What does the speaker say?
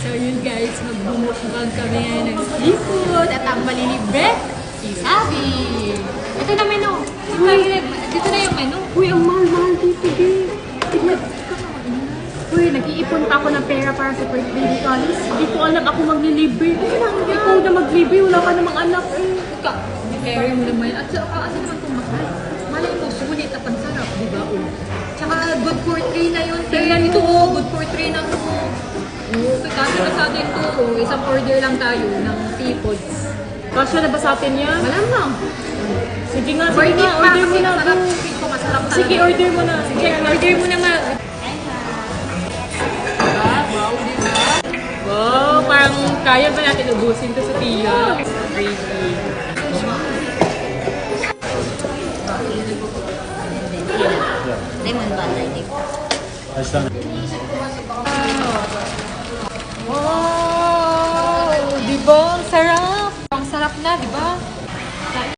So yun guys, magbumukbang kami ngayon ng seafood at ang malilibre, si Sabi. Ito na menu. Dito na yung menu. Uy, ang mahal-mahal dito, babe. Uy, nag-iipon pa ako ng pera para sa birthday ni Alice. Hindi ko alam ako maglilibre. Ikaw na maglibre, wala ka namang anak eh. Ika, area mo naman. At saka, asa naman itong mahal? Malay mo, sulit at pansarap, di ba? Tsaka good for 3 na yun. Tingnan ito, good for 3 na ito. Kasi na sa atin ito, isang order lang tayo ng seafoods. Kasya na ba sa atin yan? Malamang. Sige nga, order mo na. Masarap, ito masarap talaga. Sige, order mo na. Sige, order mo na ma. Wow, di ba? Wow, parang kaya ba natin ubusin to sa Tia? Gravy. Lemon butter, hindi ko. Wow! Di ba? Ang sarap! Ang sarap na, di ba?